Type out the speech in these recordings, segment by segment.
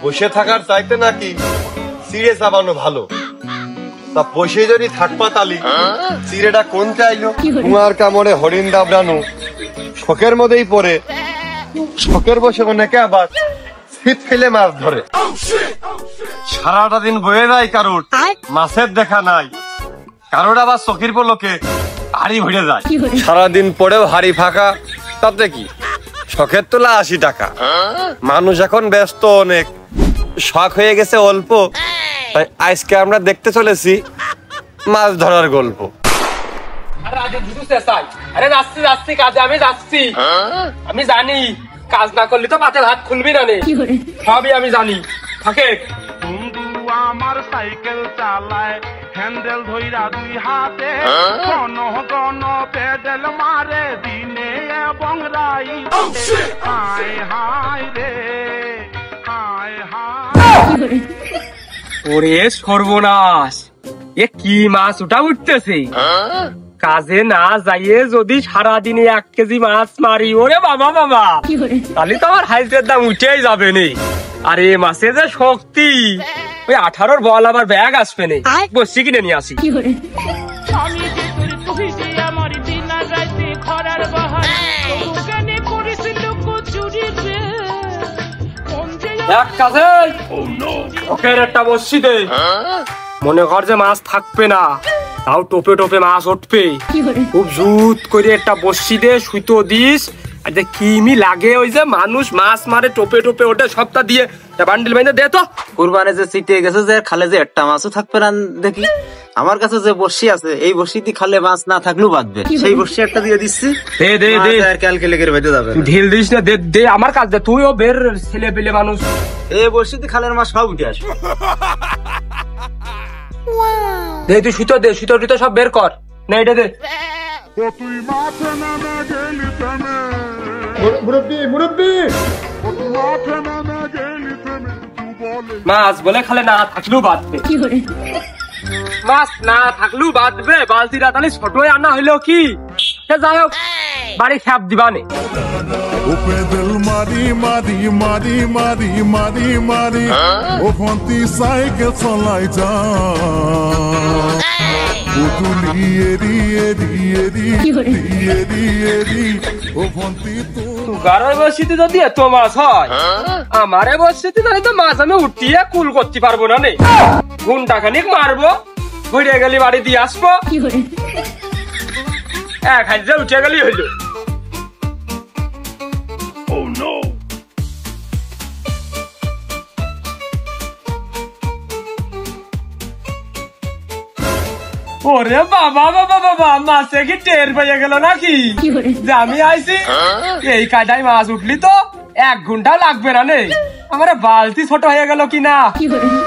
বসে থাকার চাইতে নাকি চিড়ে চাবানো ভালো। তা বসে যদি থাকবা তালি চিড়েটা কোন চাইলো? কুমার কামড়ে হরিণ দাবড়ানো শখের মধ্যেই পড়ে, শখের বসে অনেকে আবার ছিপ ফেলে মাছ ধরে। সারাটা দিন বয়ে যায় কারোর মাছের দেখা নাই, কারোর আবার চোখের পলকে হাড়ি ভরে যায়। সারাদিন পরেও হাড়ি ফাঁকা, তাতে কি শখের তোলা 80 টাকা। মানুষ এখন ব্যস্ত অনেক, শখ হয়ে গেছে অল্প। তাই আজকে আমরা দেখতে চলেছি মাছ ধরার গল্প। আরে যাচ্ছি যাচ্ছি কাজে, আমি যাচ্ছি। আমি জানি কাজ না করলে তো পাতে ভাত খুলবি না, সবই আমি জানি। থাকে আমার সাইকেল চালায় হ্যান্ডেল ধইরা 2 হাতে, কোন কোন পেডেল মারে দিনে এবং রাইতে। হায় হায় রে হায় হায়। ওরে সর্বনাশ, এ কি মাছ ওটা উঠতেছে! কাজে না যাইয়ে যদি সারাদিনে 1 কেজি মাছ মারি, ওরে বাবা বাবা, তাহলে তো আমার হাইজের দাম উঠেই যাবে নে। আর এ মাছে যে শক্তি, ওই 18 বল আবার ব্যাগ আসবে নে। বসছি কিনে নিয়ে আসি। এক কাজে ওকের একটা বসছি দে। মনে কর যে মাছ থাকবে না, তাও টোপে টোপে মাছ উঠবে। খুব জুত করে একটা বসছি দে, সুতো দিস। আর যে কিমি লাগে ওই যে মানুষ মাছ মারে টোপে টোপে ওটা সবটা দিয়ে বান্ডিল বাইন্দে দে তো। কুরবানে যে চিটে গেছে যে খালে যে একটা মাছও থাকবে না দেখি। আমার কাছে যে বর্ষি আছে, এই বর্ষিতে খালে মাছ না থাকলেও বাঁধবে। সেই বর্ষি একটা দিয়ে দিচ্ছি, দে দে দে, আর ক্যালকুলেটর বেঁধে যাবে। ঢিল দিস না, দে দে আমার কাজ দে। তুইও বের ছেলে পেলে মানুষ, এই বর্ষিতে খালের মাছ সব উঠে আসবে। দে তুই সুতো দে, সুতো টুতো সব বের কর না, এটা দে। তুই মাঠে নামে গেলি থেমে, মুরব্বি মুরব্বি, তুই মাঠে নামে গেলি থেমে, তুই বলে মাছ বলে খালে না থাকলেও বাঁধবে। মাছ না থাকলেও বাঁধবে। বালতিটা তাহলে ছোট আনা হইলো কি, যাই হোক বাড়ি খ্যাপ দিবানে। পেডেল মারি মারি মারি মারি মারি মারি ও ফন্তি সাইকেল চলাই যা। পুতুলি এরি এরি এরি এরি এরি ও ফন্তি তো গাড়ার বসিতে যদি এত মাছ হয়, আমারে বসিতে তাহলে তো মাছ আমি উঠিয়ে কুল করতে পারবো না। নে ঘন্টা খানিক মারবো, ঘুরে গেলি বাড়ি দিয়ে আসবো, 1000 উঠে গেলি হইলো। ওরে বাবা বাবা বাবা, মাছে কি টের পেয়ে গেল নাকি যে আমি আইছি? এই কাটাই মাছ উঠলি তো 1 ঘন্টা লাগবে না। নে আমার বালতি ছোট হয়ে গেল কিনা।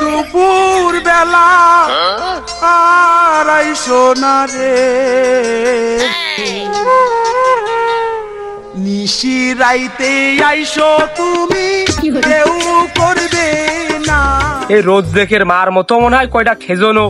দুপুর বেলা আর আইসো না রে, নিশি রাইতে আইসো তুমি, কেউ করবে না। এই রোজ দেখের মার মতো মনে হয় কয়টা খেজনো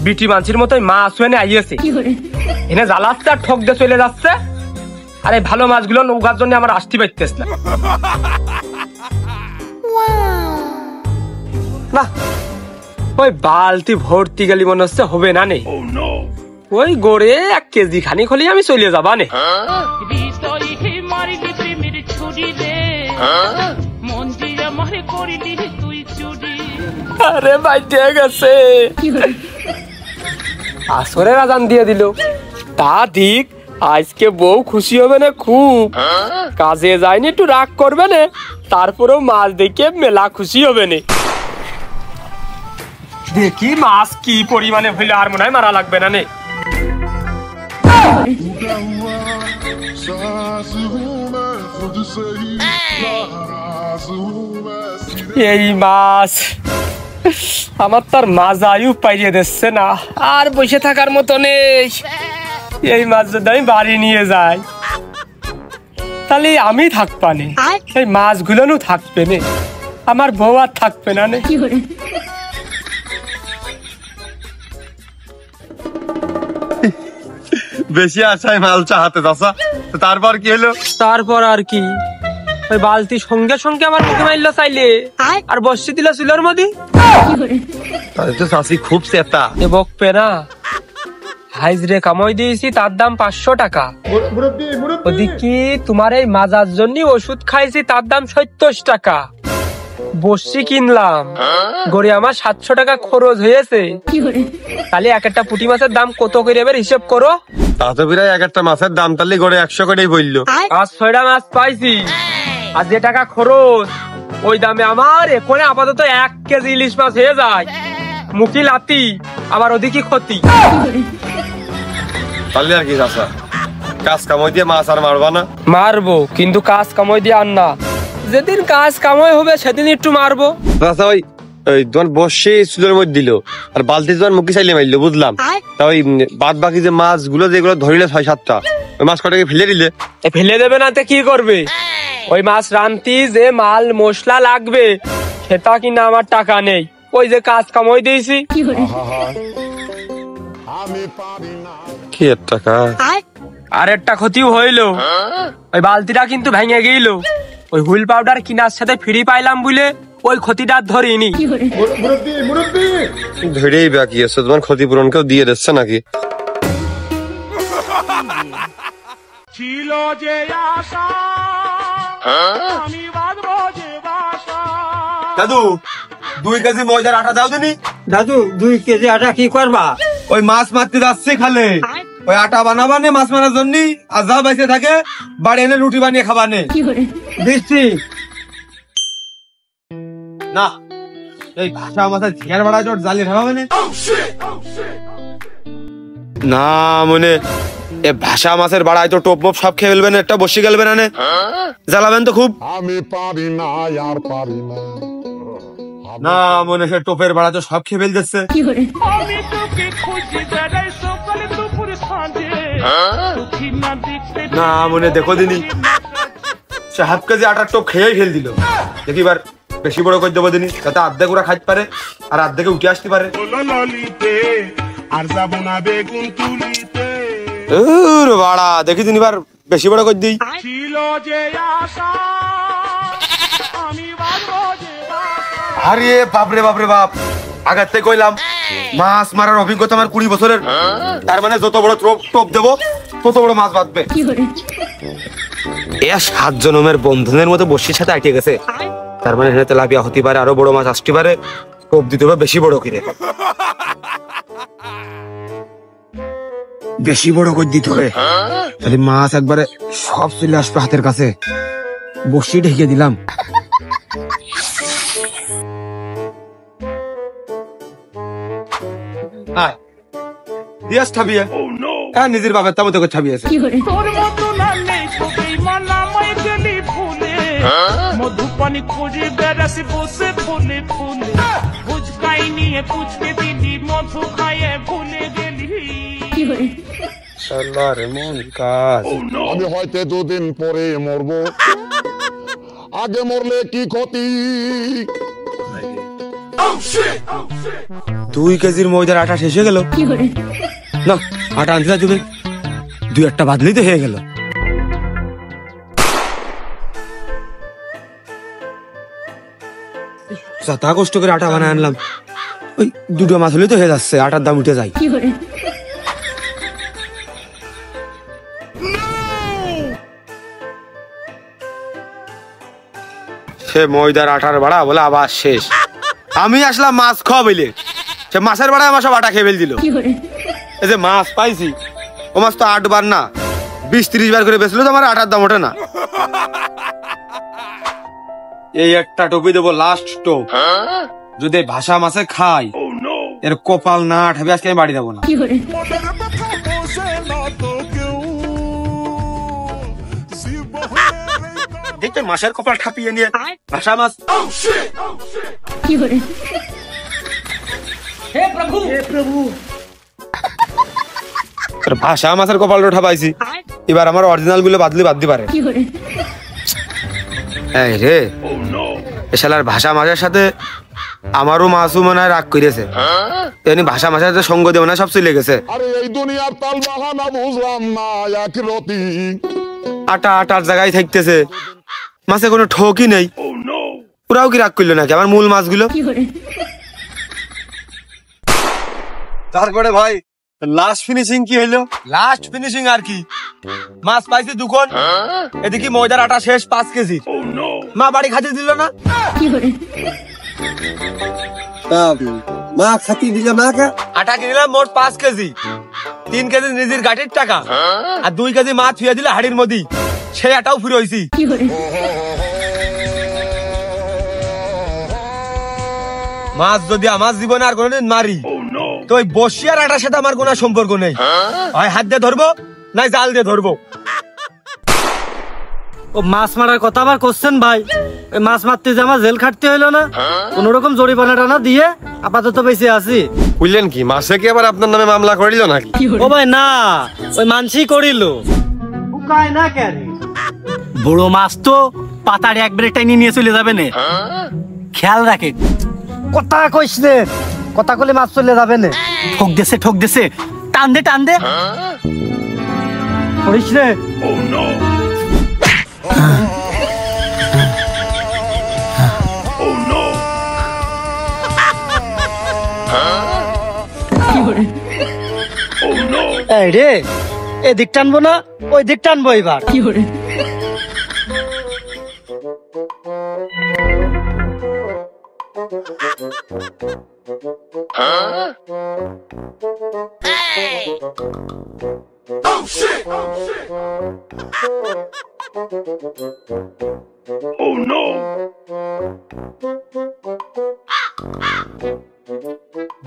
বিটি মানসির মতোই মাছ এনে আইয়েছে, এনে জ্বালাচ্ছে আর ঠক দিয়ে চলে যাচ্ছে। আর এই ভালো মাছগুলো নৌকার জন্য আমার আসতে পারতেছ না। না ওই বালতি ভর্তি গেলি মনে হচ্ছে হবে না। নে ওই গড়ে 1 কেজি খানিক হলে আমি চলে যাবা। নে আরে বাইতে গেছে, আসরের আজান দিয়ে দিল। তা দিক, আজকে বউ খুশি হবে না খুব। কাজে যায়নি, একটু রাগ করবে না, তারপরেও মাছ দেখে মেলা খুশি হবে না। দেখি মাছ কি পরিমাণে হইলে আর মনে হয় মারা লাগবে না। নে এই মাছ আমার তার মাজায়ু পাইয়ে দিচ্ছে না, আর বসে থাকার মতো নেই। এই মাছ যদি আমি বাড়ি নিয়ে যাই, তাহলে আমি থাকবা নে, এই মাছগুলো থাকবে নে, আমার বউ আর থাকবে না। নে বেশি আশায় মাল চাহাতে চাচা। তারপর কি হলো? তারপর আর কি, ওই বালতি সঙ্গে সঙ্গে আমার মুখে মারলো চাইলে আর বসে দিল চুলোর মধ্যে। তাহলে তো চাষি খুব চেতা। এ বকবে না, হাইজরে কামাই দিয়েছি তার দাম 500 টাকা। ওদিকে তোমার এই মাজার জন্য ওষুধ খাইছি তার দাম 70 টাকা। বসি কিনলাম গড়ে আমার 700 টাকা খরচ হয়েছে। তাহলে এক একটা পুঁটি মাছের দাম কত করে এবার হিসেব করো। তা তো প্রায় এক একটা মাছের দাম তাহলে গড়ে 100 করেই বললো। 5-6টা মাছ পাইছি আর যে টাকা খরচ ওই দামে আমার এখানে আপাতত 1 কেজি ইলিশ মাছ হয়ে যায়। মুখি লাতি আবার ওদিকে ক্ষতি। তাহলে আর কি চাষা, কাজ কামাই দিয়ে মাছ আর মারবা না? মারবো, কিন্তু কাজ কামাই দিয়ে আর না। যেদিন কাজ কামাই হবে সেদিন একটু মারবো। চাষা ওই তোমার বসে চুলের মধ্যে দিল আর বালতি তোমার মুখে চাইলে মারলো, বুঝলাম। তা ওই বাদ বাকি যে মাছগুলো যেগুলো ধরিলে 6-7টা, ওই মাছ কটাকে ফেলে দিলে? ফেলে দেবে না তো কি করবে? ওই মাছ রান্তি যে মাল মশলা লাগবে সেটা কিনা আমার টাকা নেই। ওই যে কাজ কামাই দিয়েছি। কি এর টাকা? আর একটা ক্ষতিও হইলো, ওই বালতিটা কিন্তু ভেঙে গেল। ওই হুইল পাউডার কিনার সাথে ফ্রি পাইলাম বলে ওই ক্ষতিটা ধরিনি। ধরেই বাকি আছে, তোমার ক্ষতিপূরণ কেউ দিয়ে দিচ্ছে নাকি? ছিল যে আশা আমি বাঁধবো যে বাসা। দাদু 2 কেজি ময়দার আটা দাও দিনি। দাদু 2 কেজি আটা কি করবা? ওই মাছ মারতে যাচ্ছে খালে, ওই আটা বানাবা নে মাছ মারার জন্য, আর যা বাইসে থাকে বাড়ি এনে রুটি বানিয়ে খাবা নে। দিচ্ছি। না এই ভাষা মাছের ঝিয়ার বাড়া জোট জ্বালিয়ে খাওয়াবে না মনে এ ভাষা মাছের বাড়ায় তো টোপ মোপ সব খেয়ে ফেলবেন, একটা বসে গেলবেন না জ্বালাবেন তো খুব। আমি পারি না আর পারি না। না মনে সে টোপের বাড়া তো সব খেয়ে ফেল দিচ্ছে। আমি তোকে খুঁজি বেড়াই সকাল দুপুর সাঁঝে তুই না দেখতে না মনে দেখো দিনি সে 1/2 কেজি আটার টোপ খেয়েই ফেল দিল। দেখি এবার বেশি বড় করে দেবো দিনি, যাতে অর্ধেক ওরা খাইতে পারে আর অর্ধেকে উঠে আসতে পারে। ললিতে আর যাবো না বেগুন তুলিতে। বাড়া দেখি দিন এবার বেশি বড় করে দিই। ছিল যে আশা আমি বাঁধবো যে বাসা। আরে বাপরে বাপরে বাপ, আগার থেকে কইলাম মাছ মারার অভিজ্ঞতা আমার 20 বছরের। তার মানে যত বড় টোপ দেবো তত বড় মাছ বাঁধবে। এ 7 জনমের বন্ধনের মতো বসির সাথে আটকে গেছে। তার মানে এখানে তেলাপিয়া হতে পারে, আরো বড় মাছ আসতে পারে। টোপ দিতে হবে বেশি বড় করে, বেশি বড় করে দিতে হবে, তাহলে মাছ একবারে সব চলে আসবে হাতের কাছে। বসি ঢেকে দিলাম। নিজের বাবার তামো তোকে ছাবিয়েছে। তোর মতো না নেই তোকেই মানামাই গেলি ভুলে মধুপানি খুঁজে বেড়াসি বসে ফুলে ফুলে ফুচকাই নিয়ে পুচকে দিদি মধু খাইয়ে ভুলে গেলি। আমি হয়তো 2 দিন পরে মরবো, আগে মরলে কি ক্ষতি? 2 কেজির ময়দার আটা শেষ হয়ে গেল। না আটা আনতে যাবে, 2-1টা বাদলেই তো হয়ে গেল। তা কষ্ট করে আটা বানায় আনলাম, ওই 2টো মাছ হলেই তো হয়ে যাচ্ছে, আটার দাম উঠে যায়। সে ময়দার আটার ভাড়া বলে আবার শেষ। আমি আসলাম মাছ খাওয়া বলে, সে মাছের ভাড়ায় আমার সব আটা খেয়ে ফেল দিল। এই যে মাছ পাইছি ও মাছ তো 8 বার না 20-30 বার করে বেচলো তো আমার আটার দাম ওঠে না। এই একটা টোপি দেবো, লাস্ট টোপ। যদি ভাষা মাছে খাই এর কপাল না ঠাবে আজকে আমি বাড়ি যাবো না। দেখতে মাছের কপাল ঠাপিয়ে নিয়ে ভাষা মাছ। ভাষা মাছের কপালটা ঠাপাইছি, এবার আমার অরিজিনাল গুলো বাদলি বাদতে পারে। এই রে এ শালার ভাষা মাছের সাথে আমারও মাছও মনে হয় রাগ করেছে। এমনি ভাষা মাছের সাথে সঙ্গ দেব না, সব চলে গেছে। আরে এই দুনিয়ার তাল বাহানা বুঝলাম না, এক রতি আটা আটার জায়গায় থাকতেছে, মাছে কোনো ঠকই নেই। ওরাও কি রাগ করলো নাকি আমার মূল মাছগুলো? তারপরে ভাই লাস্ট ফিনিশিং কি হইলো? লাস্ট ফিনিশিং আর কি, মাছ পাইছি দুখন, এদিকে ময়দার আটা শেষ 5 কেজি। মা বাড়ি খাতে দিল না। মা খাতি দিল না কে? আটা কিনলাম মোট 5 কেজি, 3 কেজি নিজের গাঠির টাকা আর 2 কেজি মাছ থুয়ে দিলে হাড়ির মধ্যে, সেই আটাও ফিরে হয়েছি। মাছ যদি আমার জীবনে আর কোনোদিন মারি তো ওই বসি আর আটার সাথে আমার কোনো সম্পর্ক নেই, হয় হাত দিয়ে ধরবো নাই জাল দিয়ে ধরবো। ও মাছ মারার কথা আবার করছেন ভাই? ওই মাছ মারতে যে আমার জেল খাটতে হইলো না, কোন রকম জরিমানা টানা দিয়ে আপাতত বেঁচে আছি। বুঝলেন কি, মাসে কি আবার আপনার নামে মামলা করিল নাকি? ও ভাই না, ওই মানসি করিল। না কেন বড় মাছ তো পাতাড়ি একবারে টাইনি নিয়ে চলে যাবে না, খেয়াল রাখে। কথা কইস রে, কথা কলে মাছ চলে যাবে না। ঠক দেছে টান দে করিস রে। এই রে, এদিক টানবো না ওই দিক টানবো এবার।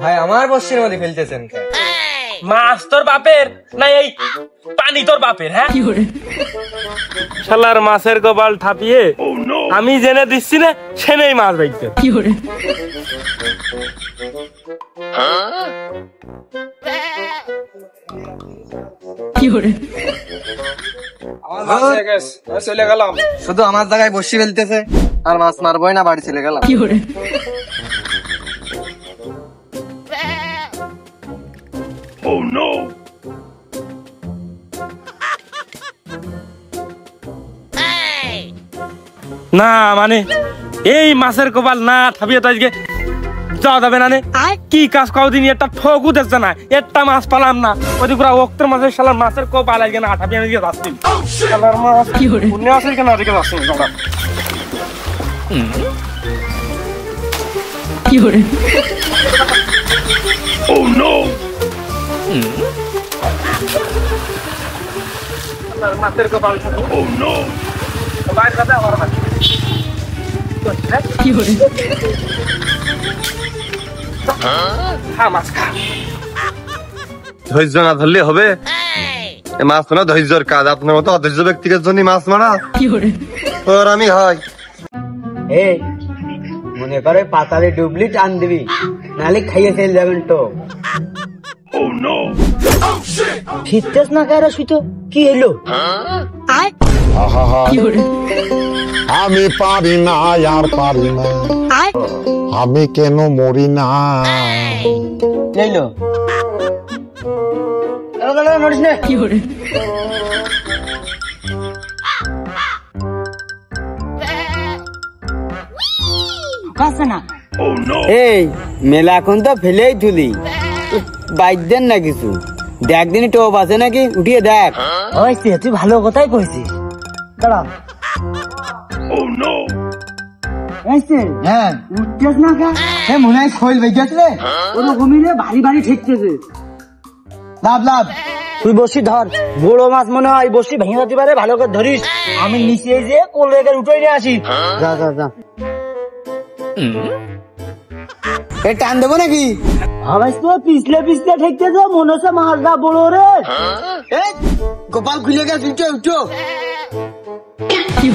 ভাই আমার বসির মধ্যে ফেলতেছেন কেন? মাছ তোর বাপের না এই পানি তোর বাপের? হ্যাঁ, শালার মাছের গোপাল ঠাপিয়ে আমি জেনে দিচ্ছি না সে নেই মাছ বাইতে। চলে গেলাম, শুধু আমার জায়গায় বসি ফেলতেছে আর মাছ মারবই না, বাড়ি চলে গেলাম। না মানে এই মাছের কপাল না ঠাপিয়ে তো আজকে যাওয়া যাবে না। কি কাজ কদিন একটা ঠকু দেখছে না, একটা মাছ পালাম না, ওদিকে পুরা অক্তের মাছের শালার মাছের কপাল আজকে না ঠাপিয়ে দিকে যাচ্ছি। শালার মাছ পুণ্য আছে কেন আজকে যাচ্ছি আমরা। মাছের কপাল বাইরে যাবে আমার মাছ। ধৈর্য না ধরলে হবে? মাছ মারা ধৈর্যর কাজ, আপনার মতো অধৈর্য ব্যক্তির জন্য মাছ মারা তোর আমি হয়। এই মনে করে পাতালে ডুবলি টান দিবি, নালে খাইয়ে চলে যাবেন তো। ফিরতেস না কারা শুইতো কি এলো? আমি পারি না আর পারি না, আমি কেন মরি না। এলো নড়িস না। এই মেলা এখন তো ফেলেই তুলি, বাইক দেন না কিছু, দেখ দিনই টোপ আছে নাকি উঠিয়ে দেখ। তুই ভালো কথাই কইছিস, দাঁড়া। হ্যাঁ উঠতেস না কা? হ্যাঁ মনে হয় শৈল বেঁচে রে, ওরকমই রে, ভারী ভারী ঠেকতেছে। লাভ তুই বসি ধর, বড় মাছ মনে হয় বসি ভেঙে যেতে পারে, ভালো করে ধরিস। আমি নিচে যে কোল রেখে উঠে নিয়ে আসি। যা টান দেবো নাকি? পিছলে ঠেকতেছে, মনে হচ্ছে মাছটা বড় রে। গোপাল খুলে গেছে, উঠো কি